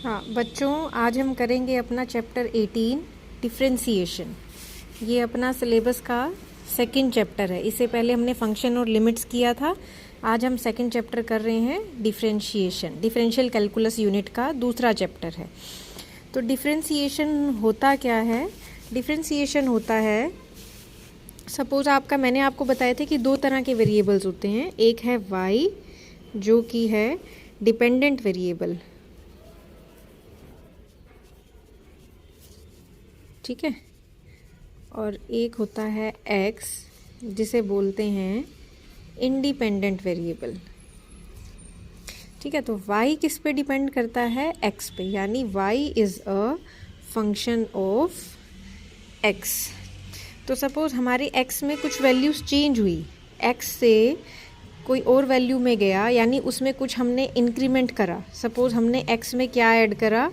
हाँ बच्चों, आज हम करेंगे अपना चैप्टर 18 डिफरेंशिएशन। ये अपना सिलेबस का सेकंड चैप्टर है। इससे पहले हमने फंक्शन और लिमिट्स किया था। आज हम सेकंड चैप्टर कर रहे हैं डिफरेंशिएशन। डिफरेंशियल कैलकुलस यूनिट का दूसरा चैप्टर है। तो डिफरेंशिएशन होता क्या है? डिफरेंशिएशन होता है, सपोज मैंने आपको बताया था कि दो तरह के वेरिएबल्स होते हैं। एक है y जो कि है डिपेंडेंट वेरिएबल, ठीक है, और एक होता है x जिसे बोलते हैं इंडिपेंडेंट वेरिएबल। ठीक है, तो y किस पे डिपेंड करता है? x पे, यानी y is a function of x। तो सपोज हमारे x में कुछ वैल्यूज़ चेंज हुई, x से कोई और वैल्यू में गया, यानी उसमें कुछ हमने इंक्रीमेंट करा। सपोज हमने x में क्या ऐड करा?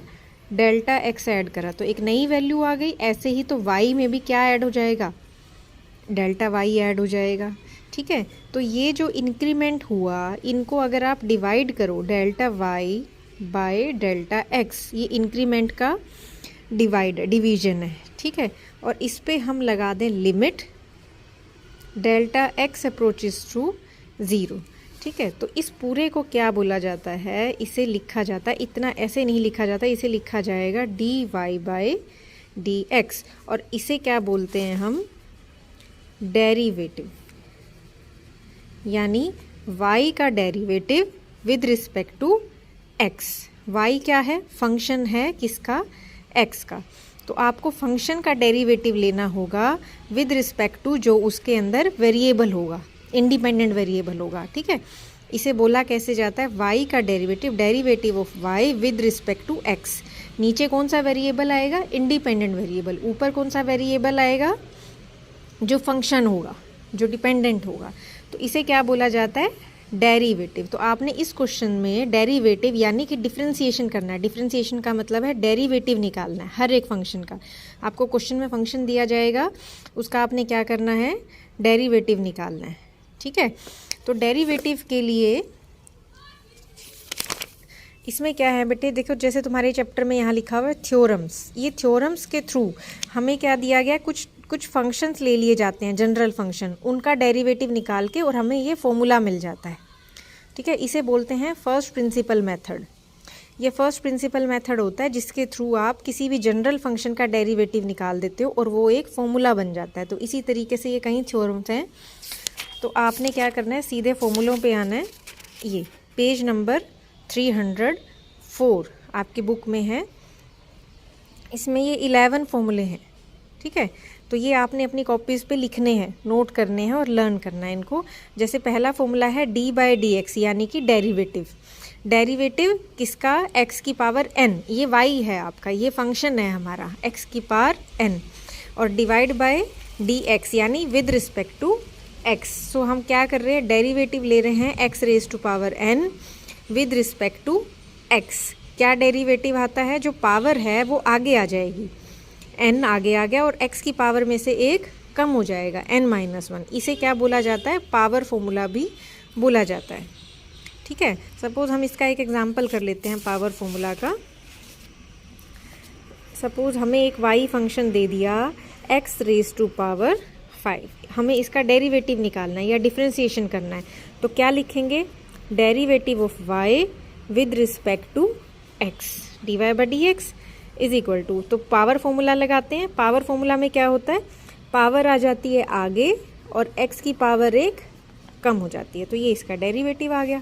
डेल्टा x ऐड करा, तो एक नई वैल्यू आ गई। ऐसे ही तो y में भी क्या ऐड हो जाएगा? डेल्टा y ऐड हो जाएगा। ठीक है, तो ये जो इंक्रीमेंट हुआ, इनको अगर आप डिवाइड करो, delta y by delta x, ये इंक्रीमेंट का डिवीजन है। ठीक है, और इस पे हम लगा दें limit delta x approaches to 0। ठीक है, तो इस पूरे को क्या बोला जाता है? इसे लिखा जाता है, इतना ऐसे नहीं लिखा जाता, इसे लिखा जाएगा dy बाय dx, और इसे क्या बोलते हैं हम? डेरिवेटिव, यानी y का derivative with respect to x। y क्या है? फंक्शन है किसका? x का। तो आपको फंक्शन का डेरिवेटिव लेना होगा विद रिस्पेक्ट टू जो उसके अंदर वेरिएबल होगा, इंडिपेंडेंट वेरिएबल होगा। ठीक है, इसे बोला कैसे जाता है? y का derivative, derivative of y with respect to x। नीचे कौन सा वेरिएबल आएगा? Independent variable. ऊपर कौन सा वेरिएबल आएगा? जो फंक्शन होगा, जो डिपेंडेंट होगा। तो इसे क्या बोला जाता है? डेरिवेटिव। तो आपने इस क्वेश्चन में डेरिवेटिव यानी कि डिफरेंशिएशन करना है। डिफरेंशिएशन का मतलब है डेरिवेटिव निकालना है हर एक फंक्शन का। आपको क्वेश्चन में फंक्शन दिया जाएगा, उसका आपने क्या करना है? डेरिवेटिव निकालना है। ठीक है, तो डेरिवेटिव के लिए इसमें क्या है बेटे? देखो, जैसे तुम्हारे चैप्टर में यहाँ लिखा हुआ है थ्योरम्स। ये थ्योरम्स के थ्रू हमें क्या दिया गया? कुछ फंक्शंस ले लिए जाते हैं, जनरल फंक्शन, उनका डेरिवेटिव निकाल के, और हमें ये फॉर्मूला मिल जाता है। ठीक है, इसे बोलते हैं फर्स्ट प्रिंसिपल मेथड। ये फर्स्ट प्रिंसिपल मेथड होता है जिसके थ्रू आप किसी भी जनरल फंक्शन का डेरिवेटिव निकाल देते हो और वो एक फॉर्मूला बन जाता है। तो इसी तरीके से ये कई थ्योरम्स हैं। तो आपने क्या करना है? सीधे फॉर्मूलों पे आना है। ये पेज नंबर 304 आपकी बुक में है। इसमें ये 11 फॉर्मूले हैं। ठीक है, तो ये आपने अपनी कॉपीज़ पे लिखने हैं, नोट करने हैं और लर्न करना है इनको। जैसे पहला फॉर्मूला है डी बाय डी एक्स, यानी कि डेरिवेटिव। डेरिवेटिव किसका? x की पावर n। ये y है आपका, ये फंक्शन है हमारा x की पावर n, और डिवाइड बाय डी एक्स यानी विद रिस्पेक्ट टू x। सो हम क्या कर रहे हैं? डेरिवेटिव ले रहे हैं x raise to power n with respect to x। क्या डेरिवेटिव आता है? जो पावर है वो आगे आ जाएगी, n आगे आ गया और x की पावर में से एक कम हो जाएगा, n-1। इसे क्या बोला जाता है? पावर फॉर्मूला भी बोला जाता है। ठीक है, सपोज हम इसका एक एग्जांपल कर लेते हैं पावर फॉर्मूला का। सपोज हमें एक y फंक्शन दे दिया x रेज टू पावर 5, हमें इसका डेरिवेटिव निकालना है या डिफरेंशिएशन करना है। तो क्या लिखेंगे? Derivative of y with respect to x, dy by d x is equal to, तो पावर फॉर्मूला लगाते हैं। पावर फॉर्मूला में क्या होता है? पावर आ जाती है आगे और x की पावर एक कम हो जाती है, तो ये इसका डेरिवेटिव आ गया।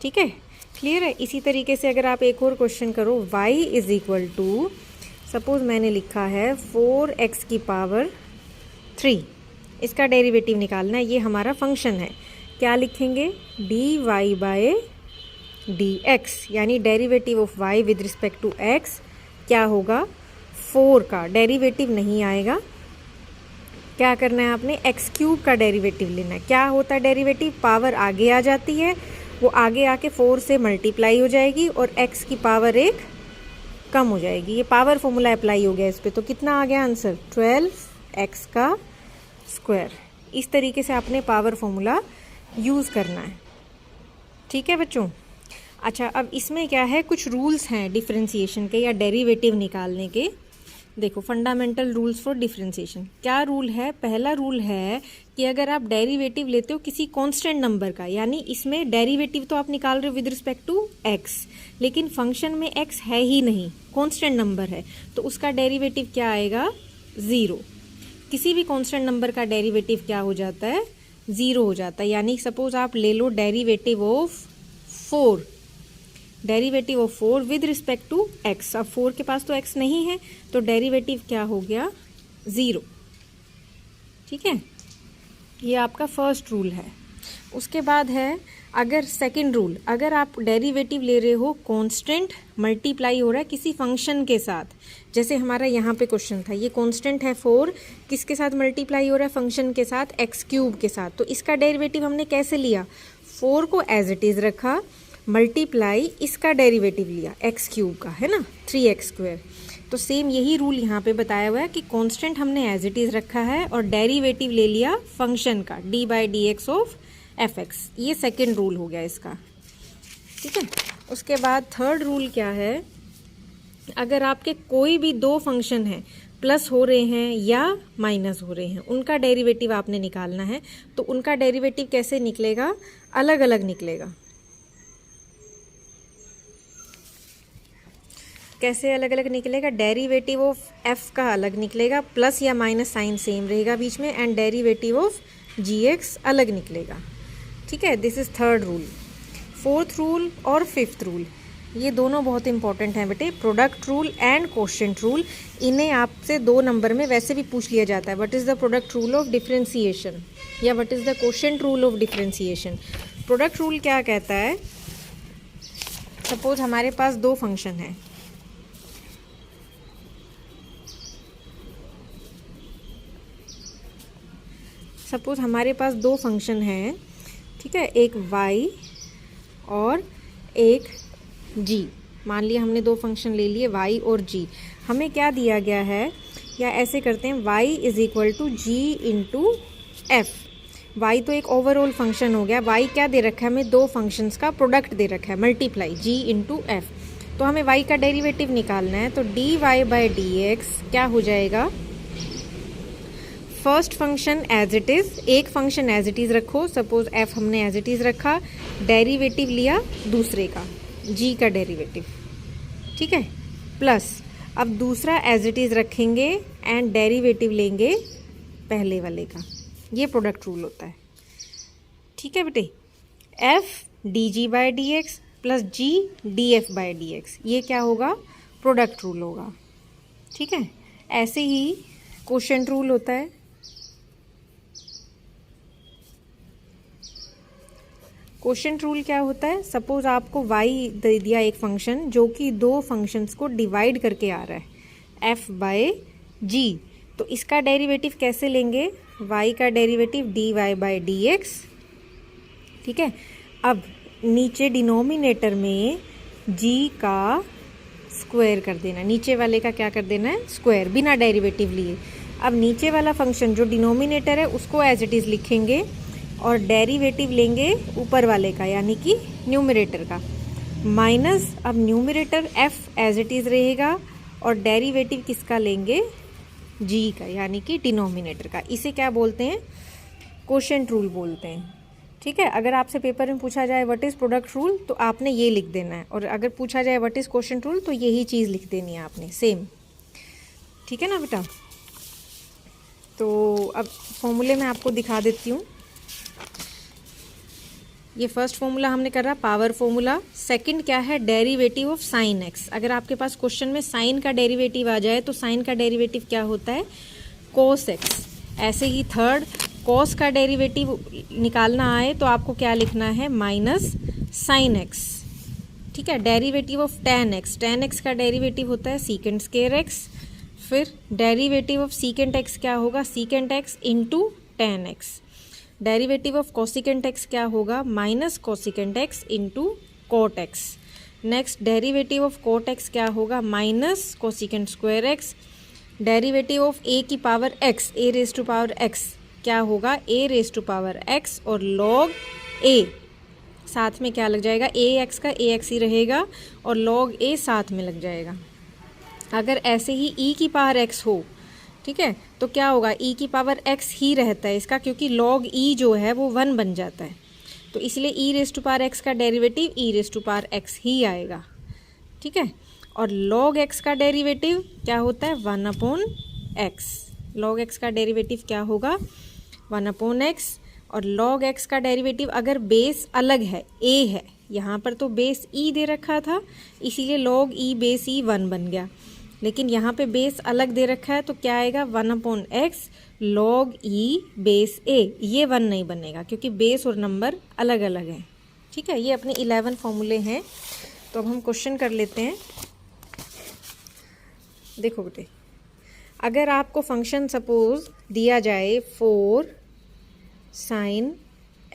ठीक है, क्लियर है? इसी तरीके से अगर आप एक और क्वेश्चन करो, y is equal to, suppose मैंने लिखा है 4x की पावर 3, इसका डेरिवेटिव निकालना है। ये हमारा फंक्शन है। क्या लिखेंगे? dy बाय dx, यानी derivative of y with respect to x क्या होगा? 4 का डेरिवेटिव नहीं आएगा। क्या करना है आपने? x क्यूब का डेरिवेटिव लेना है। क्या होता है डेरिवेटिव? पावर आगे आ जाती है, वो आगे आके 4 से मल्टीप्लाई हो जाएगी और x की पावर एक कम हो जाएगी। ये पावर फॉर्मूला अप्लाई हो गया इस पर। तो कितना आ गया आंसर? 12x का स्क्वायर। इस तरीके से आपने पावर फॉर्मूला यूज़ करना है। ठीक है बच्चों, अच्छा, अब इसमें क्या है, कुछ रूल्स हैं डिफरेंशिएशन के या डेरिवेटिव निकालने के। देखो, फंडामेंटल रूल्स फॉर डिफरेंशिएशन। क्या रूल है? पहला रूल है कि अगर आप डेरिवेटिव लेते हो किसी कांस्टेंट नंबर का, यानी इसमें डेरिवेटिव तो आप निकाल रहे हो विद रिस्पेक्ट टू एक्स, लेकिन फंक्शन में एक्स है ही नहीं, कांस्टेंट नंबर है, तो उसका डेरिवेटिव क्या आएगा? ज़ीरो। किसी भी कांस्टेंट नंबर का डेरिवेटिव क्या हो जाता है? ज़ीरो हो जाता है। यानी सपोज आप ले लो derivative of 4, derivative of 4 with respect to x. अब 4 के पास तो एक्स नहीं है, तो डेरिवेटिव क्या हो गया? ज़ीरो। ठीक है, ये आपका फर्स्ट रूल है। उसके बाद है अगर सेकंड रूल, अगर आप डेरिवेटिव ले रहे हो कांस्टेंट मल्टीप्लाई हो रहा है किसी फंक्शन के साथ, जैसे हमारा यहाँ पे क्वेश्चन था, ये कांस्टेंट है 4, किसके साथ मल्टीप्लाई हो रहा है? फंक्शन के साथ, एक्स क्यूब के साथ। तो इसका डेरिवेटिव हमने कैसे लिया? 4 को एज इट इज़ रखा, मल्टीप्लाई इसका डेरिवेटिव लिया एक्स क्यूब का, है ना, 3x²। तो सेम यही रूल यहाँ पे बताया हुआ है कि कांस्टेंट हमने एज इट इज़ रखा है और डेरिवेटिव ले लिया फंक्शन का d/dx ऑफ fx। ये सेकंड रूल हो गया इसका। ठीक है, उसके बाद थर्ड रूल क्या है? अगर आपके कोई भी दो फंक्शन हैं, प्लस हो रहे हैं या माइनस हो रहे हैं, उनका डेरिवेटिव आपने निकालना है, तो उनका डेरिवेटिव कैसे निकलेगा? अलग अलग निकलेगा। कैसे अलग अलग निकलेगा? डेरिवेटिव ऑफ f का अलग निकलेगा, प्लस या माइनस साइन सेम रहेगा बीच में, एंड डेरिवेटिव ऑफ gx अलग निकलेगा। ठीक है, this is third rule. Fourth rule और फिफ्थ रूल, ये दोनों बहुत इंपॉर्टेंट हैं बेटे, product rule and quotient rule. इन्हें आपसे 2 नंबर में वैसे भी पूछ लिया जाता है, what is the product rule of differentiation या what is the quotient rule of differentiation. Product rule क्या कहता है? सपोज हमारे पास 2 फंक्शन हैं, सपोज हमारे पास 2 फंक्शन हैं, ठीक है, एक y और एक g। मान लिया हमने 2 फंक्शन ले लिए y और g। हमें क्या दिया गया है, या ऐसे करते हैं, y is equal to g into f. y तो एक ओवरऑल फंक्शन हो गया, y क्या दे रखा है हमें? 2 फंक्शंस का प्रोडक्ट दे रखा है, मल्टीप्लाई g इंटू एफ। तो हमें y का डेरिवेटिव निकालना है, तो dy/dx क्या हो जाएगा? First function as it is, एक फंक्शन एज इट इज़ रखो, सपोज f हमने एज इट इज़ रखा, डेरिवेटिव लिया दूसरे का, g का डेरिवेटिव, ठीक है, प्लस अब दूसरा एज इट इज़ रखेंगे एंड डेरिवेटिव लेंगे पहले वाले का। ये प्रोडक्ट रूल होता है। ठीक है बेटे, f dg/dx plus g df/dx, ये क्या होगा? प्रोडक्ट रूल होगा। ठीक है, ऐसे ही कोशेंट रूल होता है। कोशेंट रूल क्या होता है? सपोज आपको y दे दिया एक फंक्शन जो कि 2 फंक्शंस को डिवाइड करके आ रहा है, f/g। तो इसका डेरिवेटिव कैसे लेंगे? y का डेरिवेटिव dy/dx। ठीक है, अब नीचे डिनोमिनेटर में g का स्क्वायर कर देना, नीचे वाले का क्या कर देना है? स्क्वायर, बिना डेरिवेटिव लिए। अब नीचे वाला फंक्शन जो डिनोमिनेटर है उसको एज इट इज़ लिखेंगे और डेरिवेटिव लेंगे ऊपर वाले का, यानी कि न्यूमरेटर का, माइनस अब numerator f as it is रहेगा और डेरिवेटिव किसका लेंगे? g का, यानी कि डिनोमिनेटर का। इसे क्या बोलते हैं? कोशेंट रूल बोलते हैं। ठीक है, अगर आपसे पेपर में पूछा जाए व्हाट इज़ प्रोडक्ट रूल, तो आपने ये लिख देना है, और अगर पूछा जाए व्हाट इज़ कोशेंट रूल, तो यही चीज़ लिख देनी है आपने, सेम। ठीक है ना बेटा? तो अब फॉर्मूले में आपको दिखा देती हूँ। ये फर्स्ट फॉर्मूला हमने करा, पावर फॉर्मूला। सेकंड क्या है? Derivative of sine x. अगर आपके पास क्वेश्चन में साइन का डेरिवेटिव आ जाए तो साइन का डेरिवेटिव क्या होता है? Cos x. ऐसे ही थर्ड, कॉस का डेरिवेटिव निकालना आए तो आपको क्या लिखना है? Minus sine x. ठीक है, derivative of ten x. Ten x का डेरिवेटिव होता है सीकेंट स्क्वायर एक्स। फिर डेरिवेटिव ऑफ सीकेंट एक्स क्या होगा? Secant x into ten x. Derivative of cosecant x क्या होगा? Minus cosecant x into cot x. Next derivative of cot x क्या होगा? Minus cosecant square x. Derivative of a की power x, a raise to power x क्या होगा? A raise to power x और log a साथ में क्या लग जाएगा, ए एक्स का ए एक्स ही रहेगा और लॉग ए साथ में लग जाएगा। अगर ऐसे ही ई की पावर एक्स हो, ठीक है, तो क्या होगा, ई की पावर एक्स ही रहता है इसका, क्योंकि लॉग ई जो है वो 1 बन जाता है। तो इसलिए e raise to power x का derivative e raise to power x ही आएगा, ठीक है। और लॉग एक्स का डेरिवेटिव क्या होता है, 1/x। लॉग एक्स का डेरिवेटिव क्या होगा, 1/x। और लॉग एक्स का डेरिवेटिव अगर बेस अलग है, ए है, यहाँ पर तो बेस ई दे रखा था, इसीलिए लॉग ई बेस ई 1 बन गया। लेकिन यहाँ पे बेस अलग दे रखा है तो क्या आएगा, 1/x लॉग ई बेस ए। ये 1 नहीं बनेगा क्योंकि बेस और नंबर अलग अलग हैं, ठीक है। ये अपने 11 फॉर्मूले हैं। तो अब हम क्वेश्चन कर लेते हैं। देखो बेटे, अगर आपको फंक्शन सपोज दिया जाए 4 sin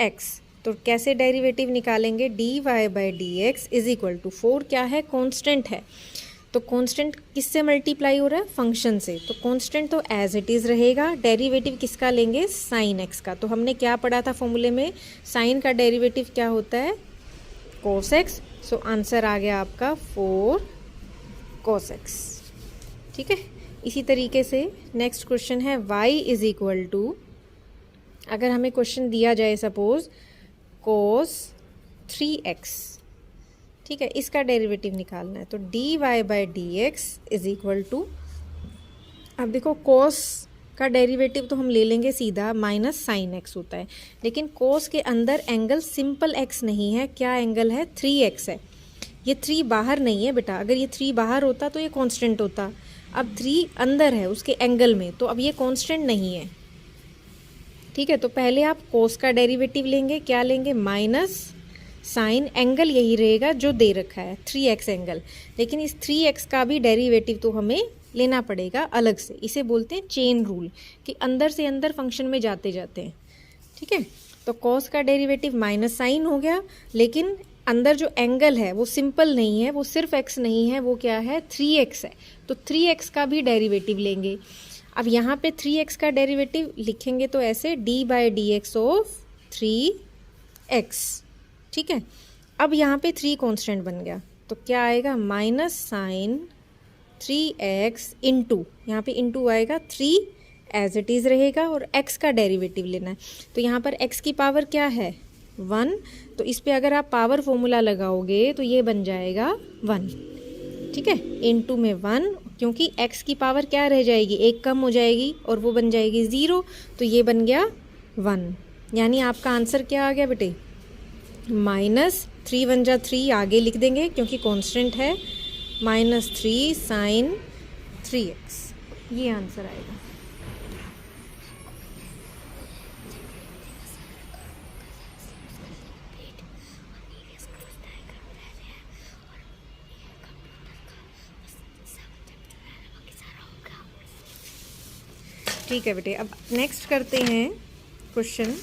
x, तो कैसे डेरिवेटिव निकालेंगे, dy/dx इज इक्वल टू 4 क्या है, कांस्टेंट है। तो कांस्टेंट किससे मल्टीप्लाई हो रहा है, फंक्शन से। तो कांस्टेंट तो एज इट इज़ रहेगा। डेरिवेटिव किसका लेंगे, साइन एक्स का। तो हमने क्या पढ़ा था फॉर्मूले में, साइन का डेरिवेटिव क्या होता है, cos x। सो आंसर आ गया आपका 4 cos x, ठीक है। इसी तरीके से नेक्स्ट क्वेश्चन है y इज इक्वल टू, अगर हमें क्वेश्चन दिया जाए सपोज cos 3x, ठीक है, इसका डेरिवेटिव निकालना है। तो dy/dx इज इक्वल टू, अब देखो cos का डेरिवेटिव तो हम ले लेंगे सीधा, माइनस साइन x होता है। लेकिन cos के अंदर एंगल सिंपल x नहीं है, क्या एंगल है, 3x है। ये 3 बाहर नहीं है बेटा, अगर ये 3 बाहर होता तो ये कांस्टेंट होता। अब 3 अंदर है उसके एंगल में, तो अब ये कांस्टेंट नहीं है, ठीक है। तो पहले आप cos का डेरिवेटिव लेंगे, क्या लेंगे, माइनस साइन, एंगल यही रहेगा जो दे रखा है 3x एंगल। लेकिन इस 3x का भी डेरिवेटिव तो हमें लेना पड़ेगा अलग से। इसे बोलते हैं चेन रूल, कि अंदर से अंदर फंक्शन में जाते जाते हैं, ठीक है। तो cos का डेरिवेटिव माइनस साइन हो गया, लेकिन अंदर जो एंगल है वो सिंपल नहीं है, वो सिर्फ x नहीं है, वो क्या है, 3x है। तो 3x का भी डेरिवेटिव लेंगे। अब यहाँ पे 3x का डेरिवेटिव लिखेंगे तो ऐसे dy/dx ऑफ 3x, ठीक है। अब यहाँ पे 3 कांस्टेंट बन गया, तो क्या आएगा, माइनस साइन 3x इंटू, यहाँ पे इंटू आएगा, 3 एज इट इज़ रहेगा और x का डेरिवेटिव लेना है। तो यहाँ पर x की पावर क्या है, 1। तो इस पे अगर आप पावर फॉर्मूला लगाओगे तो ये बन जाएगा 1, ठीक है, इंटू में 1, क्योंकि x की पावर क्या रह जाएगी, 1 कम हो जाएगी और वो बन जाएगी 0। तो ये बन गया 1, यानी आपका आंसर क्या आ गया बेटे, माइनस 3 1 जा 3 आगे लिख देंगे क्योंकि कांस्टेंट है, -3 साइन 3x, ये आंसर आएगा। ठीक है बेटे, अब नेक्स्ट करते हैं क्वेश्चन।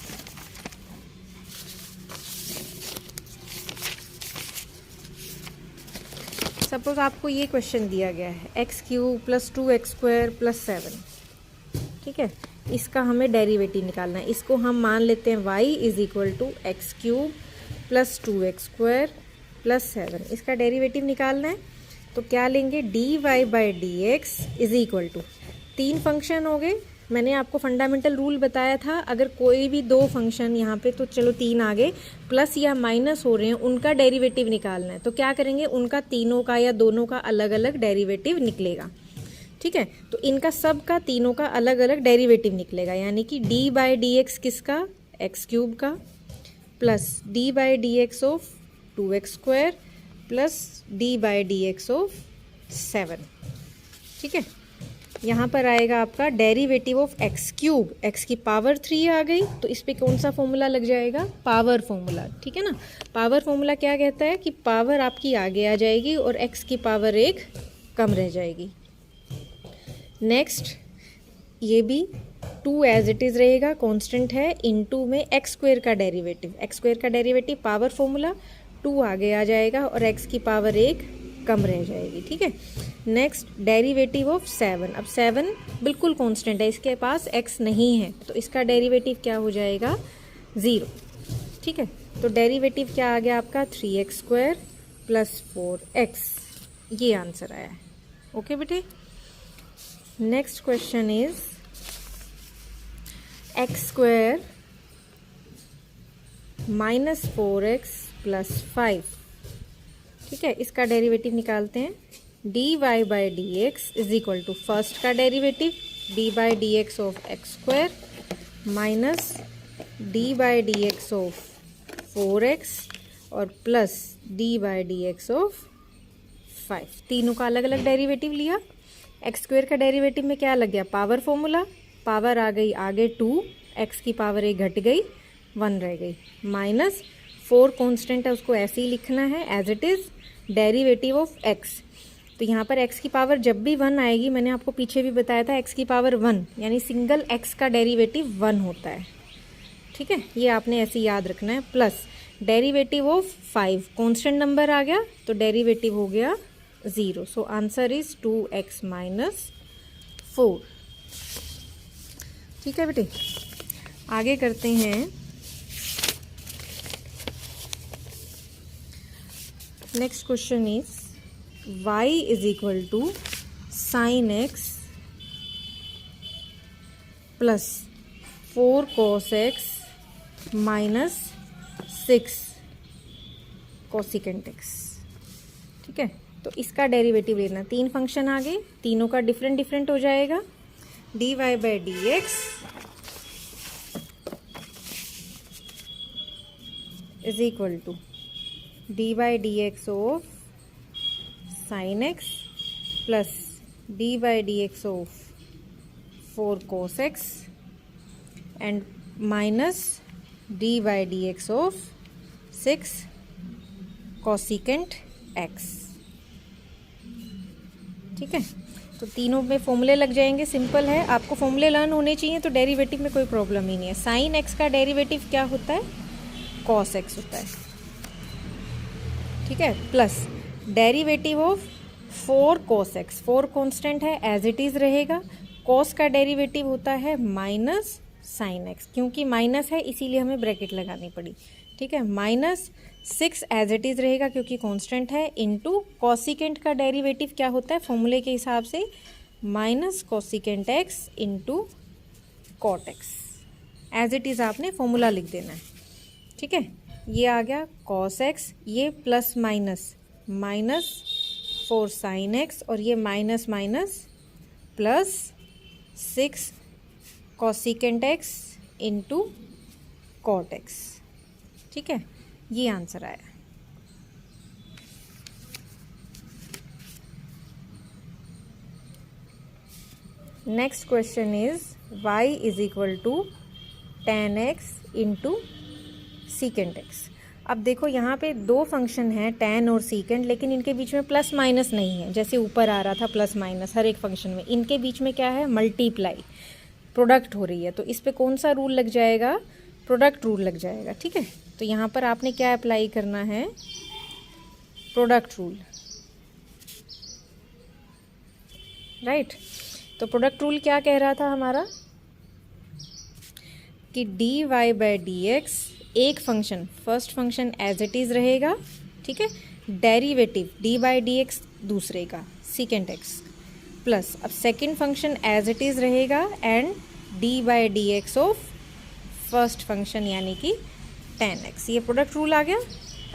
सपोज आपको ये क्वेश्चन दिया गया है, x³ + 2x² + 7, ठीक है। इसका हमें डेरिवेटिव निकालना है। इसको हम मान लेते हैं y is equal to x³ + 2x² + 7, इसका डेरिवेटिव निकालना है। तो क्या लेंगे, dy/dx is equal to, 3 function हो गए। मैंने आपको फंडामेंटल रूल बताया था, अगर कोई भी 2 फंक्शन यहाँ पे, तो चलो 3 आ गए, प्लस या माइनस हो रहे हैं, उनका डेरिवेटिव निकालना है। तो क्या करेंगे, उनका तीनों का या दोनों का अलग अलग डेरिवेटिव निकलेगा, ठीक है। तो इनका सब का, तीनों का अलग अलग डेरिवेटिव निकलेगा, यानी कि dy/dx किसका, x³ का, plus dy/dx of 2x² plus dy/dx of 7, ठीक है। यहाँ पर आएगा आपका डेरिवेटिव ऑफ x³, x की पावर 3 आ गई, तो इस पे कौन सा फॉर्मूला लग जाएगा, पावर फॉर्मूला, ठीक है ना। पावर फॉर्मूला क्या कहता है कि पावर आपकी आगे आ जाएगी और x की पावर 1 कम रह जाएगी। नेक्स्ट, ये भी 2 एज इट इज़ रहेगा, कांस्टेंट है, इनटू में x² का डेरिवेटिव, x² का डेरिवेटिव पावर फॉर्मूला, 2 आगे आ जाएगा और x की पावर 1 कम रह जाएगी, ठीक है। नेक्स्ट, डेरिवेटिव ऑफ 7, अब 7 बिल्कुल कांस्टेंट है, इसके पास x नहीं है, तो इसका डेरिवेटिव क्या हो जाएगा, 0, ठीक है। तो डेरिवेटिव क्या आ गया आपका 3x² प्लस 4x, ये आंसर आया है। ओके बेटे, next question is x² minus 4x plus 5। ठीक है, इसका डेरिवेटिव निकालते हैं। dy by d x is equal to first का derivative d by d x of x² minus d by d x of 4x और plus d by d x of 5। तीनों का अलग अलग डेरिवेटिव लिया। x² का डेरिवेटिव में क्या लग गया, पावर फॉर्मूला, पावर आ गई आगे 2, x की पावर 1 घट गई, 1 रह गई, माइनस 4 कांस्टेंट है उसको ऐसे ही लिखना है as it is derivative of x। तो यहाँ पर x की पावर जब भी 1 आएगी, मैंने आपको पीछे भी बताया था x की पावर 1 यानी सिंगल x का डेरिवेटिव 1 होता है। ठीक है, ये आपने ऐसे याद रखना है। Plus derivative of 5, constant number आ गया तो डेरिवेटिव हो गया 0। So answer is 2x minus 4। ठीक है बेटे, आगे करते हैं। Next question is y is equal to sine x plus 4 cos x minus 6 cosecant x। ठीक है, तो इसका डेरिवेटिव लेना। 3 फंक्शन आ गए, तीनों का डिफरेंट डिफरेंट हो जाएगा। dy by d x is equal to d by d x of sine x plus d by d x of 4 cos x and minus d by d x of 6 cosecant x। ठीक है, तो तीनों में फॉर्मूले लग जाएंगे, simple है। आपको फॉर्मूले लर्न होने चाहिए तो डेरिवेटिव में कोई प्रॉब्लम ही नहीं है। साइन x का डेरिवेटिव क्या होता है, cos x होता है। ठीक है, plus derivative of 4 cos x, 4 constant है एज इट इज़ रहेगा। cos का डेरिवेटिव होता है माइनस साइन x, क्योंकि माइनस है इसीलिए हमें ब्रैकेट लगानी पड़ी। ठीक है, माइनस 6 एज इट इज़ रहेगा क्योंकि कांस्टेंट है, इनटू कोसिकेंट का डेरिवेटिव क्या होता है फॉर्मूले के हिसाब से, minus cosecant x into cot x। As it is आपने फॉर्मूला लिख देना है। ठीक है, ये आ गया cos x, ये plus minus minus 4 sine x और ये minus minus plus 6 cosecant x into cot x। ठीक है, ये आंसर आया। Next question is y is equal to tan x इंटू सीकेंट x। अब देखो यहाँ पे 2 फंक्शन हैं tan और सीकेंट, लेकिन इनके बीच में प्लस माइनस नहीं है। जैसे ऊपर आ रहा था प्लस माइनस हर एक फंक्शन में, इनके बीच में क्या है, मल्टीप्लाई, प्रोडक्ट हो रही है। तो इस पे कौन सा रूल लग जाएगा, प्रोडक्ट रूल लग जाएगा। ठीक है, तो यहाँ पर आपने क्या अप्लाई करना है, प्रोडक्ट रूल। राइट, तो प्रोडक्ट रूल क्या कह रहा था हमारा कि dy बाई डी एक्स एक function, first function as it is रहेगा। ठीक है, derivative d by d x दूसरे का सीकेंट x, प्लस अब second function as it is रहेगा and d by d x of first function यानी कि tan x। ये प्रोडक्ट रूल आ गया।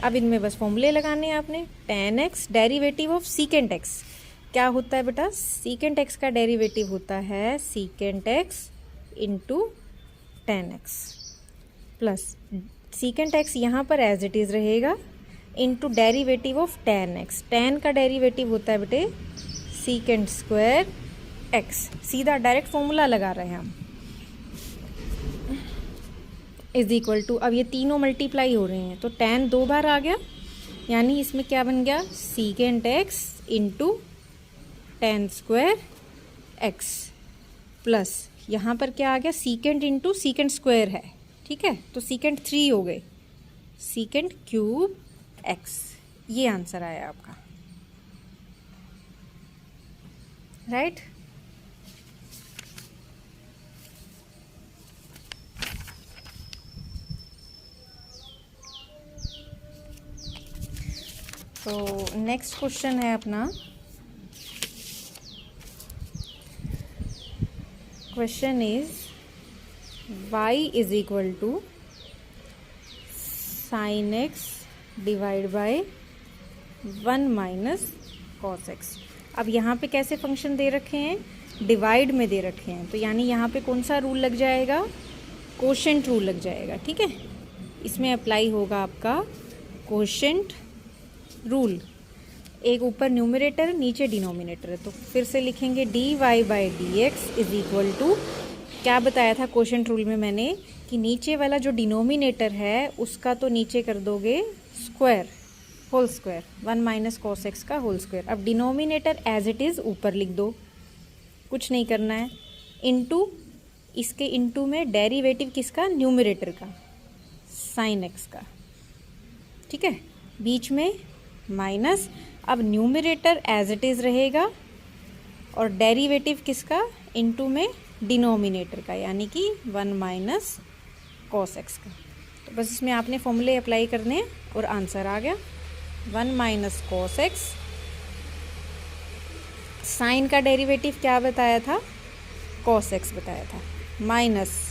अब इनमें बस फॉर्मूले लगाने हैं आपने। tan x derivative of secant x क्या होता है बेटा, सीकेंट x का डेरिवेटिव होता है secant x into tan x, plus secant x यहाँ पर एज इट इज़ रहेगा into derivative of tan x। tan का डेरिवेटिव होता है बेटे सीकेंट स्क्वायर x। सीधा डायरेक्ट फॉर्मूला लगा रहे हैं हम, इज इक्वल टू, अब ये तीनों मल्टीप्लाई हो रहे हैं तो tan 2 बार आ गया, यानी इसमें क्या बन गया, secant x into tan square x, plus यहाँ पर क्या आ गया, सीकेंट इंटू सीकेंट स्क्वायर है। ठीक है, तो सीकेंट 3 हो गए, सीकेंट क्यूब x। ये आंसर आया आपका। राइट, तो नेक्स्ट क्वेश्चन है अपना, question is y is equal to sine x divide by 1 minus cos x. अब यहाँ पे कैसे फंक्शन दे रखे हैं, डिवाइड में दे रखे हैं, तो यानी यहाँ पे कौन सा रूल लग जाएगा, कोशेंट रूल लग जाएगा। ठीक है, इसमें अप्लाई होगा आपका कोशेंट रूल। एक ऊपर न्यूमरेटर नीचे डिनोमिनेटर है, तो फिर से लिखेंगे dy by d x is equal to, क्या बताया था कोशेंट रूल में मैंने, कि नीचे वाला जो डिनोमिनेटर है उसका तो नीचे कर दोगे square, whole square, 1 minus cos x का होल स्क्वायर। अब डिनोमिनेटर एज इट इज़ ऊपर लिख दो, कुछ नहीं करना है, इनटू, इसके इनटू में डेरिवेटिव किसका, न्यूमरेटर का, साइन एक्स का। ठीक है, बीच में माइनस, अब न्यूमरेटर एज इट इज़ रहेगा और डेरिवेटिव किसका, इनटू में डिनोमिनेटर का, यानी कि 1 माइनस कॉस एक्स का। तो बस इसमें आपने फॉर्मूले अप्लाई करने हैं और आंसर आ गया 1 माइनस कॉस एक्स। साइन का डेरिवेटिव क्या बताया था, कॉस एक्स बताया था, minus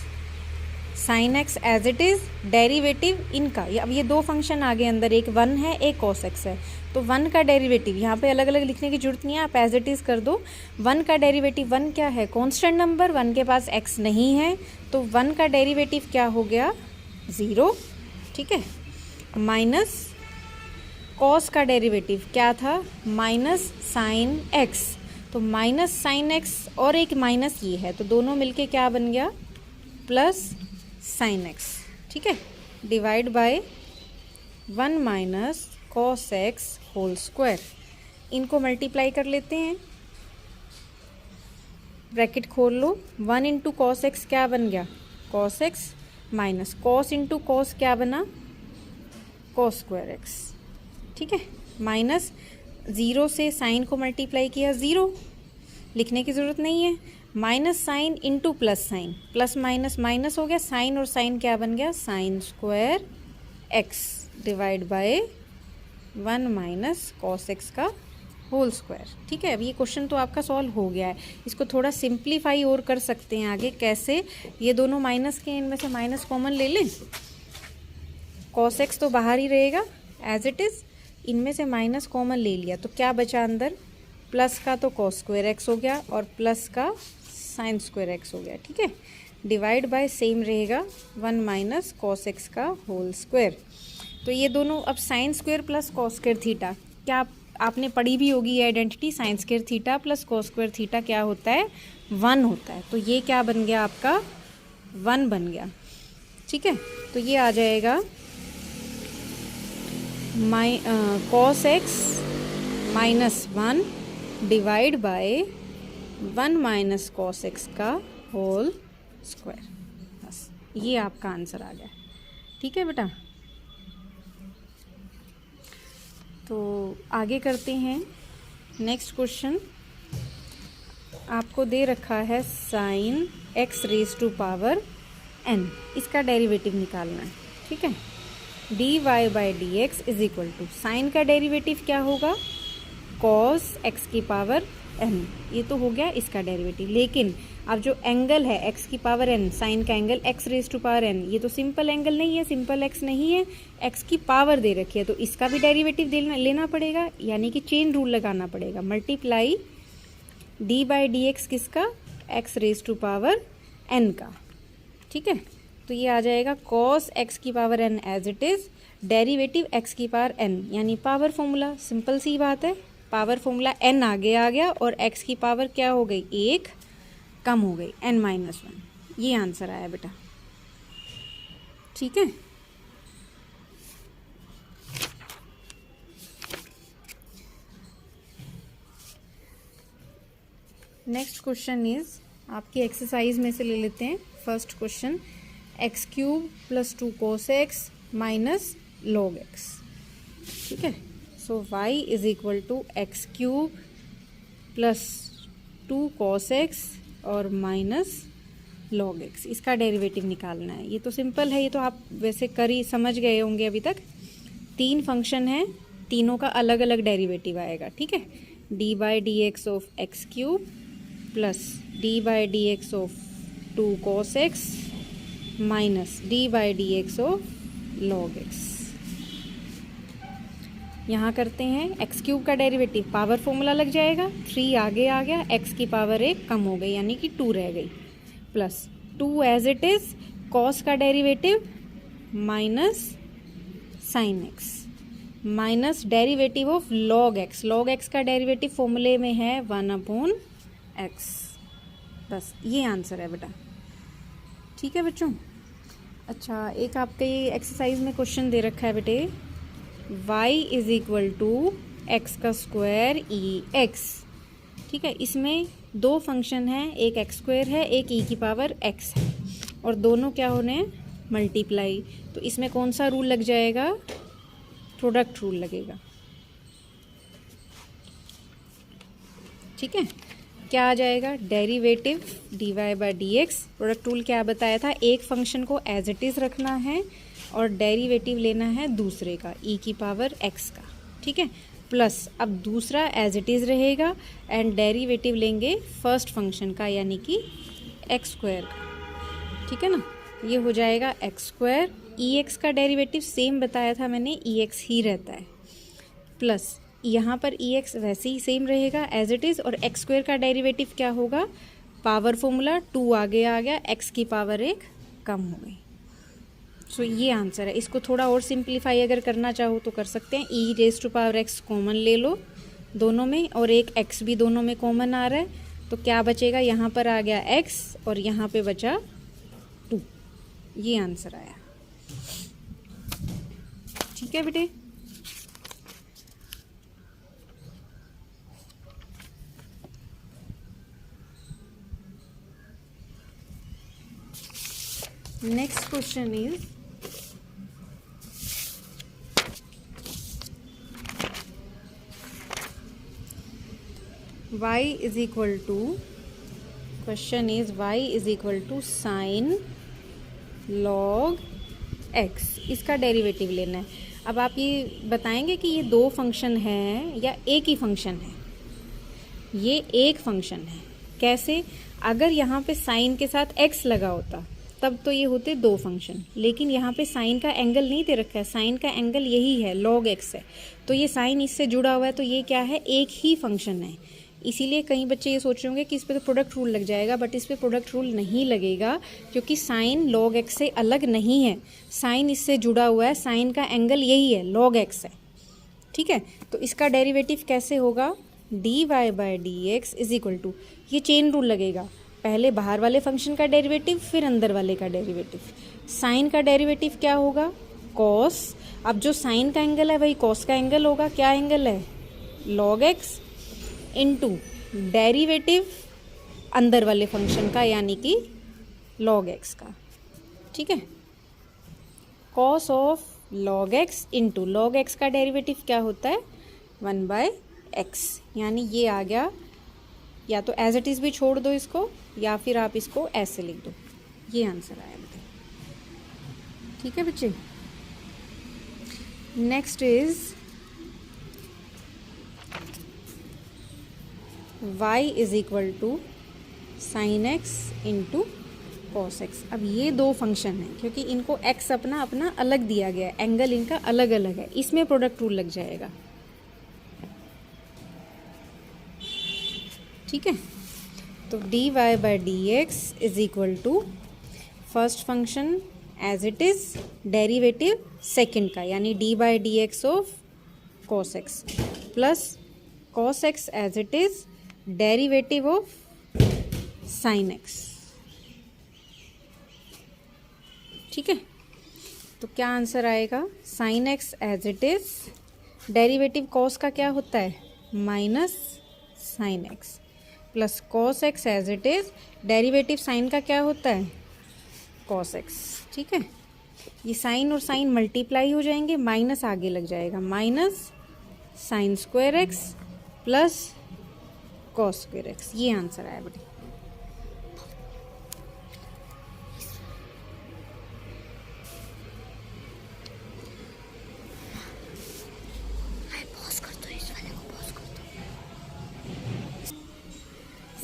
sine x as it is, derivative इनका, अब ये दो फंक्शन आ गए अंदर, एक 1 है एक कॉस एक्स है, तो 1 का डेरिवेटिव यहाँ पे अलग अलग लिखने की जरूरत नहीं है, आप एज इट इज़ कर दो। 1 का डेरिवेटिव, 1 क्या है, कांस्टेंट नंबर, 1 के पास x नहीं है, तो 1 का डेरिवेटिव क्या हो गया, 0। ठीक है, माइनस कॉस का डेरिवेटिव क्या था, माइनस साइन एक्स, तो माइनस साइन एक्स और एक माइनस ये है, तो दोनों मिलके क्या बन गया, प्लस साइन एक्स। ठीक है, divide by 1 minus cos x whole square. इनको मल्टीप्लाई कर लेते हैं, ब्रैकेट खोल लो, 1 इंटू कॉस एक्स क्या बन गया, cos x, minus cos into cos क्या बना, कॉस स्क्वायर एक्स। ठीक है, माइनस 0 से साइन को मल्टीप्लाई किया, 0 लिखने की ज़रूरत नहीं है, minus sine into plus sign, plus minus minus हो गया, साइन और साइन क्या बन गया, sine square x, divide by 1 minus cos x का होल स्क्वायर। ठीक है, अब ये क्वेश्चन तो आपका सॉल्व हो गया है, इसको थोड़ा सिंप्लीफाई और कर सकते हैं आगे, कैसे, ये दोनों माइनस के, इनमें से माइनस कॉमन ले लें, कॉस एक्स तो बाहर ही रहेगा एज इट इज़, इनमें से माइनस कॉमन ले लिया, तो क्या बचा अंदर, प्लस का तो कॉस स्क्वायर एक्स हो गया और प्लस का साइन स्क्वायर एक्स हो गया। ठीक है, डिवाइड बाय सेम रहेगा 1 माइनस कॉस एक्स का होल स्क्वायर। तो ये दोनों, अब sine square plus cos square theta, क्या आपने पढ़ी भी होगी ये identity, sine square theta plus cos square theta क्या होता है, 1 होता है, तो ये क्या बन गया आपका, 1 बन गया। ठीक है, तो ये आ जाएगा cos x minus 1 divide by 1 minus cos x का होल स्क्वायर। बस ये आपका आंसर आ गया। ठीक है बेटा, तो आगे करते हैं नेक्स्ट क्वेश्चन। आपको दे रखा है sine x raise to power n, इसका डेरिवेटिव निकालना है। ठीक है, dy by d x is equal to, sine का डेरिवेटिव क्या होगा, कॉस एक्स की पावर n, ये तो हो गया इसका डेरिवेटिव, लेकिन अब जो एंगल है x की पावर n, साइन का angle x raise to power n, ये तो सिंपल एंगल नहीं है, सिंपल x नहीं है, x की पावर दे रखी है, तो इसका भी डेरिवेटिव लेना पड़ेगा, यानी कि चेन रूल लगाना पड़ेगा, multiply d by d x किसका, x raise to power n का। ठीक है, तो ये आ जाएगा cos x की power n as it is, derivative x की पावर n, यानी पावर फॉर्मूला, सिंपल सी बात है, पावर फॉर्मूला n आगे आ गया और x की पावर क्या हो गई, 1 कम हो गई, n माइनस 1, ये आंसर आया बेटा। ठीक है, नेक्स्ट क्वेश्चन इज आपकी एक्सरसाइज में से ले लेते हैं। First question, x cube plus 2 cos x minus log x. ठीक है, so y is equal to x cube plus 2 cos x और माइनस log x, इसका डेरिवेटिव निकालना है। ये तो सिंपल है, ये तो आप वैसे कर ही समझ गए होंगे अभी तक। 3 फंक्शन हैं तीनों का अलग अलग डेरिवेटिव आएगा, ठीक है। D by d x of x cube plus d by d x of 2 cos x minus d by d x of log x। यहाँ करते हैं एक्स क्यूब का डेरिवेटिव, पावर फॉर्मूला लग जाएगा, 3 आगे आ गया, एक्स की पावर 1 कम हो गई यानी कि 2 रह गई, plus 2 as it is cos का derivative minus sine x minus derivative of log x। log x का डेरिवेटिव फॉर्मूले में है 1/x। बस ये आंसर है बेटा, ठीक है बच्चों। अच्छा, एक आपके एक्सरसाइज में क्वेश्चन दे रखा है बेटे, y is equal to x का स्क्वायर ई एक्स, ठीक है। इसमें दो फंक्शन हैं, एक एक्स स्क्वायर है, एक ई की पावर x है, और दोनों क्या होने मल्टीप्लाई। तो इसमें कौन सा रूल लग जाएगा, प्रोडक्ट रूल लगेगा, ठीक है। क्या आ जाएगा, derivative d y by d x, product rule क्या बताया था, एक फंक्शन को एज इट इज़ रखना है और डेरिवेटिव लेना है दूसरे का, ई की पावर एक्स का, ठीक है। प्लस अब दूसरा एज इट इज़ रहेगा एंड डेरिवेटिव लेंगे फर्स्ट फंक्शन का यानी कि एक्स स्क्वायर का, ठीक है ना। ये हो जाएगा एक्स स्क्वायर, ई एक्स का डेरिवेटिव सेम बताया था मैंने, ई एक्स ही रहता है, प्लस यहाँ पर ई एक्स वैसे ही सेम रहेगा एज इट इज़, और एक्स स्क्वायर का डेरिवेटिव क्या होगा, पावर फॉर्मूला 2 आगे आ गया, एक्स की पावर 1 कम हो गई। सो ये आंसर है। इसको थोड़ा और सिंप्लीफाई अगर करना चाहो तो कर सकते हैं, e raise to power x common ले लो दोनों में, और एक एक्स भी दोनों में कॉमन आ रहा है, तो क्या बचेगा, यहाँ पर आ गया एक्स और यहाँ पे बचा 2। ये आंसर आया, ठीक है बेटे। Next question is y is equal to, question is y is equal to sin log x, इसका डेरिवेटिव लेना है। अब आप ये बताएंगे कि ये दो फंक्शन हैं या एक ही फंक्शन है। ये एक फंक्शन है, कैसे, अगर यहाँ पे साइन के साथ x लगा होता तब तो ये होते दो फंक्शन, लेकिन यहाँ पे साइन का एंगल नहीं दे रखा है, साइन का एंगल यही है, log x है, तो ये साइन इससे जुड़ा हुआ है, तो ये क्या है, एक ही फंक्शन है। इसीलिए कई बच्चे ये सोच रहे होंगे कि इस पे तो प्रोडक्ट रूल लग जाएगा, बट इस पे प्रोडक्ट रूल नहीं लगेगा, क्योंकि साइन log x से अलग नहीं है, साइन इससे जुड़ा हुआ है, साइन का एंगल यही है, log x है, ठीक है। तो इसका डेरिवेटिव कैसे होगा, d y by d x is equal to, ये चेन रूल लगेगा, पहले बाहर वाले फंक्शन का डेरिवेटिव फिर अंदर वाले का डेरिवेटिव। साइन का डेरिवेटिव क्या होगा, कॉस, अब जो साइन का एंगल है वही कॉस का एंगल होगा, क्या एंगल है, log x इनटू डेरिवेटिव अंदर वाले फंक्शन का यानी कि log x का, ठीक है। Cos of log x into log x का डेरिवेटिव क्या होता है, 1/x, यानी ये आ गया, या तो एज इट इज़ भी छोड़ दो इसको, या फिर आप इसको ऐसे लिख दो, ये आंसर आया बेटे, ठीक है बच्चे। Next is y is equal to sine x into cos x. अब ये दो फंक्शन हैं, क्योंकि इनको x अपना अपना अलग दिया गया है, एंगल इनका अलग अलग है, इसमें प्रोडक्ट रूल लग जाएगा, ठीक है। तो d y by d x is equal to first function as it is, derivative second का यानी d by d x of cos x, plus cos x as it is, derivative of sine x, ठीक है। तो क्या answer आएगा, sine x as it is, derivative cos का क्या होता है, minus sine x, plus cos x as it is, derivative sine का क्या होता है, कॉस एक्स, ठीक है। ये साइन और साइन मल्टीप्लाई हो जाएंगे, माइनस आगे लग जाएगा, minus sine square x plus cos square x, ये आंसर आया बेटे।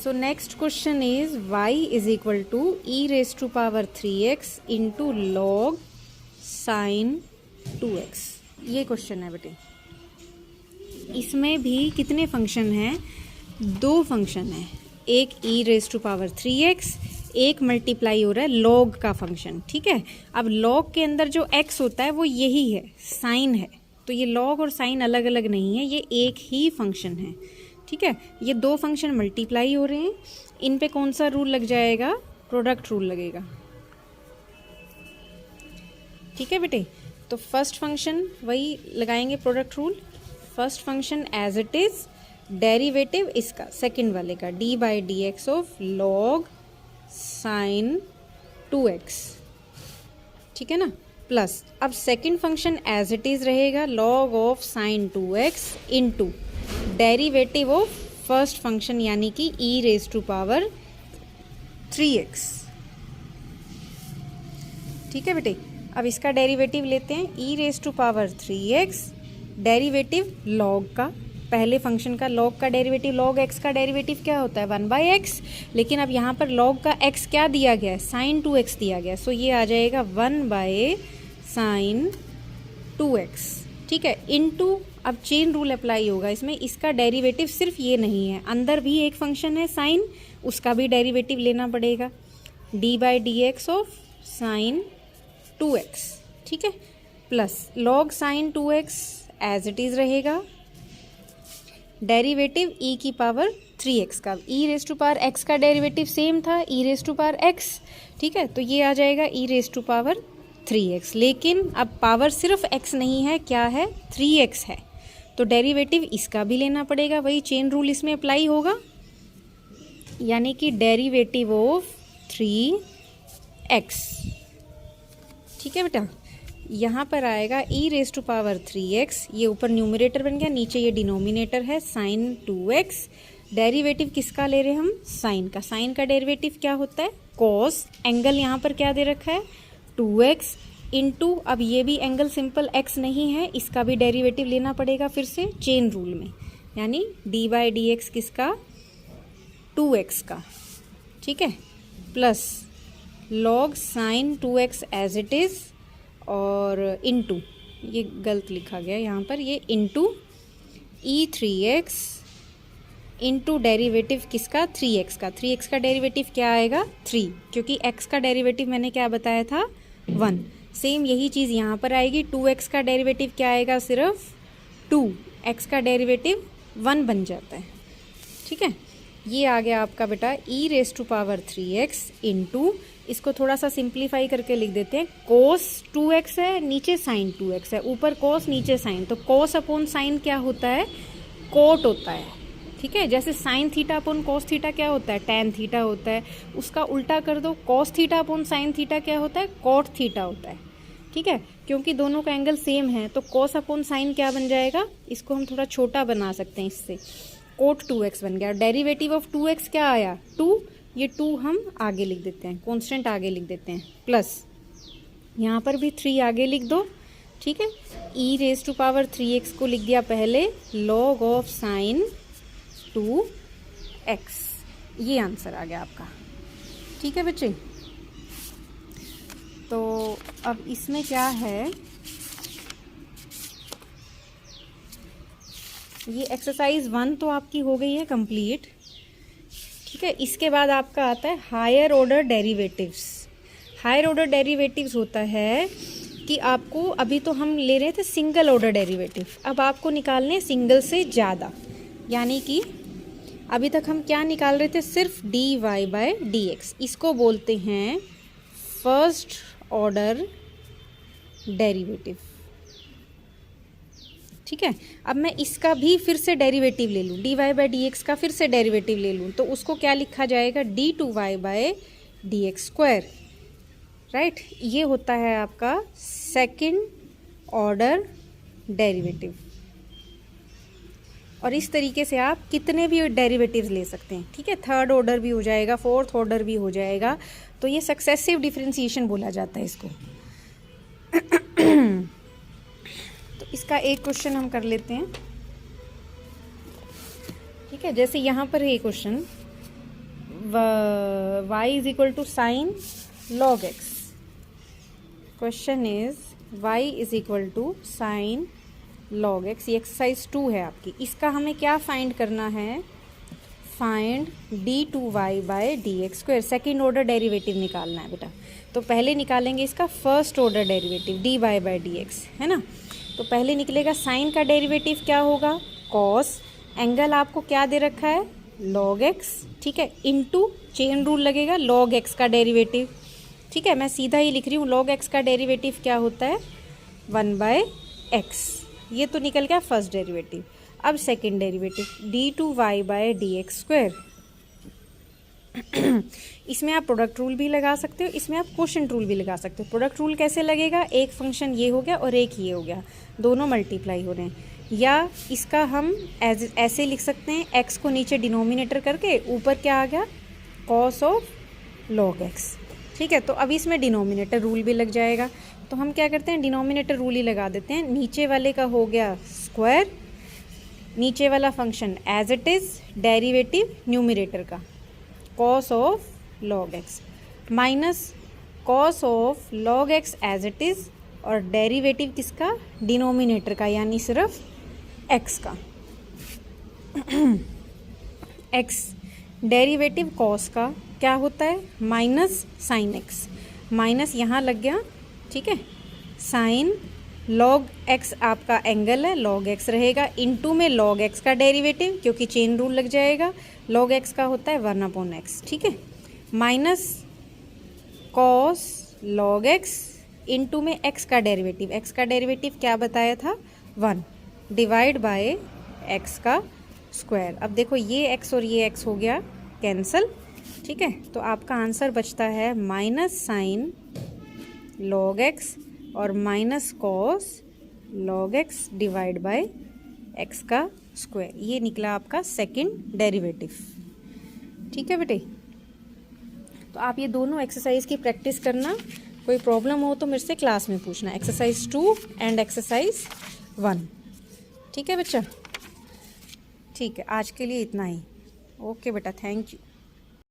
So next question is y is equal to e raised to power 3x into log sin 2x. ये क्वेश्चन है बेटे। इसमें भी कितने फंक्शन हैं? 2 फंक्शन है, एक e raise to power 3x, एक मल्टीप्लाई हो रहा है log का फंक्शन। ठीक है, अब log के अंदर जो x होता है वो यही है, साइन है, तो ये log और साइन अलग अलग नहीं है, ये एक ही फंक्शन है। ठीक है, ये 2 फंक्शन मल्टीप्लाई हो रहे हैं, इन पे कौन सा रूल लग जाएगा? प्रोडक्ट रूल लगेगा। ठीक है बेटे, तो फर्स्ट फंक्शन वही लगाएंगे product rule. First function as it is, derivative इसका सेकंड वाले का d by d x of log sine 2x। ठीक है ना, प्लस अब second function as it is रहेगा log of sine 2x into derivative of first function यानी कि e raise to power 3x। ठीक है बेटे, अब इसका डेरिवेटिव लेते हैं, e raise to power 3x, derivative log का, पहले फंक्शन का log का डेरिवेटिव, log x का डेरिवेटिव क्या होता है? 1/x, लेकिन अब यहाँ पर log का x क्या दिया गया है? sin 2x दिया गया है, सो ये आ जाएगा 1/sin 2x। ठीक है, इनटू अब चेन रूल अप्लाई होगा इसमें, इसका डेरिवेटिव सिर्फ ये नहीं है, अंदर भी एक फंक्शन है साइन, उसका भी डेरिवेटिव लेना पड़ेगा, d by d x of sine 2x। ठीक है, plus log sine 2x as it is रहेगा, डेरिवेटिव e की पावर 3x का, e raise to power x का डेरिवेटिव सेम था, e raise to power x। ठीक है, तो ये आ जाएगा e raise to power 3x, लेकिन अब पावर सिर्फ x नहीं है, क्या है? 3x है, तो डेरिवेटिव इसका भी लेना पड़ेगा, वही चेन रूल इसमें अप्लाई होगा, यानी कि डेरिवेटिव ऑफ 3x। ठीक है बेटा, यहाँ पर आएगा e raise to power 3x, ये ऊपर न्यूमरेटर बन गया, नीचे ये डिनोमिनेटर है साइन 2x, डेरिवेटिव किसका ले रहे हैं हम? साइन का। साइन का डेरिवेटिव क्या होता है? कॉस, एंगल यहाँ पर क्या दे रखा है? 2x इनटू, अब ये भी एंगल सिंपल x नहीं है, इसका भी डेरिवेटिव लेना पड़ेगा फिर से चेन रूल में, यानी डी बाई डी एक्स किसका? 2x का। ठीक है, plus log sine 2x as it is, और इनटू, ये गलत लिखा गया यहाँ पर, ये इनटू e3x इनटू डेरिवेटिव किसका? 3x का। 3x का डेरिवेटिव क्या आएगा? 3, क्योंकि x का डेरिवेटिव मैंने क्या बताया था? 1। सेम यही चीज़ यहाँ पर आएगी, 2x का डेरिवेटिव क्या आएगा? सिर्फ 2, x का डेरिवेटिव 1 बन जाता है। ठीक है, ये आ गया आपका बेटा e raise to power 3x into, इसको थोड़ा सा सिंप्लीफाई करके लिख देते हैं, cos 2x है, नीचे sin 2x है, ऊपर cos नीचे sin, तो cos अपॉन sin क्या होता है? कोट होता है। ठीक है, जैसे sin theta upon cos theta क्या होता है? tan थीटा होता है, उसका उल्टा कर दो, cos theta upon sin theta क्या होता है? cot थीटा होता है। ठीक है, क्योंकि दोनों का एंगल सेम है, तो cos अपॉन sin क्या बन जाएगा? इसको हम थोड़ा छोटा बना सकते हैं इससे, cot 2x बन गया, डेरिवेटिव ऑफ 2x क्या आया? 2, ये 2 हम आगे लिख देते हैं, कांस्टेंट आगे लिख देते हैं, प्लस यहाँ पर भी 3 आगे लिख दो। ठीक है, e raise to power 3x को लिख दिया पहले, log ऑफ साइन 2x, ये आंसर आ गया आपका। ठीक है बच्चे, तो अब इसमें क्या है, ये एक्सरसाइज 1 तो आपकी हो गई है कंप्लीट। ठीक है, इसके बाद आपका आता है higher order derivatives. Higher order derivatives होता है कि आपको, अभी तो हम ले रहे थे सिंगल ऑर्डर डेरिवेटिव, अब आपको निकालने सिंगल से ज़्यादा, यानी कि अभी तक हम क्या निकाल रहे थे? सिर्फ d y by d x, इसको बोलते हैं फर्स्ट ऑर्डर डेरिवेटिव। ठीक है, अब मैं इसका भी फिर से डेरिवेटिव ले लूँ, d y by d x का फिर से डेरिवेटिव ले लूँ, तो उसको क्या लिखा जाएगा? D two y by d x square. Right, ये होता है आपका सेकंड ऑर्डर डेरिवेटिव। और इस तरीके से आप कितने भी डेरिवेटिव्स ले सकते हैं। ठीक है, थर्ड ऑर्डर भी हो जाएगा, फोर्थ ऑर्डर भी हो जाएगा, तो ये सक्सेसिव डिफरेंशिएशन बोला जाता है इसको। तो इसका एक क्वेश्चन हम कर लेते हैं। ठीक है, जैसे यहाँ पर है question, y is equal to sine log x. Question is y is equal to sine log x. ये एक्सरसाइज 2 है आपकी. इसका हमें क्या फाइंड करना है? Find d2y by dx square. Second order derivative निकालना है बेटा. तो पहले निकालेंगे इसका first order derivative dy by dx, है ना. तो पहले निकलेगा साइन का डेरिवेटिव क्या होगा? कॉस. एंगल आपको क्या दे रखा है? log x, ठीक है, इनटू चेन रूल लगेगा log x का डेरिवेटिव. ठीक है, मैं सीधा ही लिख रही हूँ. log x का डेरिवेटिव क्या होता है? 1/x. ये तो निकल गया फर्स्ट डेरिवेटिव. अब second derivative d2y by dx square. इसमें आप प्रोडक्ट रूल भी लगा सकते हो, इसमें आप क्वोशंट रूल भी लगा सकते हो. प्रोडक्ट रूल कैसे लगेगा? एक फंक्शन ये हो गया और एक ये हो गया, दोनों मल्टीप्लाई हो रहे हैं. या इसका हम ऐसे लिख सकते हैं, x को नीचे डिनोमिनेटर करके ऊपर क्या आ गया? Cos of log x. ठीक है, तो अभी इसमें डिनोमिनेटर रूल भी लग जाएगा. तो हम क्या करते हैं? डिनोमिनेटर रूल ही लगा देते हैं. नीचे वाले का हो गया स्क्वायर, नीचे वाला function as it is, derivative numerator का cos of log x minus cos of log x as it is, और डेरिवेटिव किसका? डिनोमिनेटर का, यानी सिर्फ x का. x डेरिवेटिव कॉस का क्या होता है? Minus sign x. माइनस यहाँ लग गया, ठीक है. साइन log x आपका एंगल है, log x रहेगा. इनटू में log x का डेरिवेटिव, क्योंकि चेन रूल लग जाएगा. log x का होता है 1/x, ठीक है. Minus cos log x into में x का डेरिवेटिव. x का डेरिवेटिव क्या बताया था? 1 डिवाइड बाय x का स्क्वायर. अब देखो ये x और ये x हो गया कैंसल, ठीक है. तो आपका आंसर बचता है माइनस साइन log x और minus cos log x divide by x का स्क्वायर. ये निकला आपका सेकंड डेरिवेटिव. ठीक है बेटे. तो आप ये दोनों एक्सरसाइज की प्रैक्टिस करना. कोई प्रॉब्लम हो तो मेरे से क्लास में पूछना. Exercise 2 and exercise 1. ठीक है बच्चा. ठीक है, आज के लिए इतना ही. ओके बेटा, थैंक यू.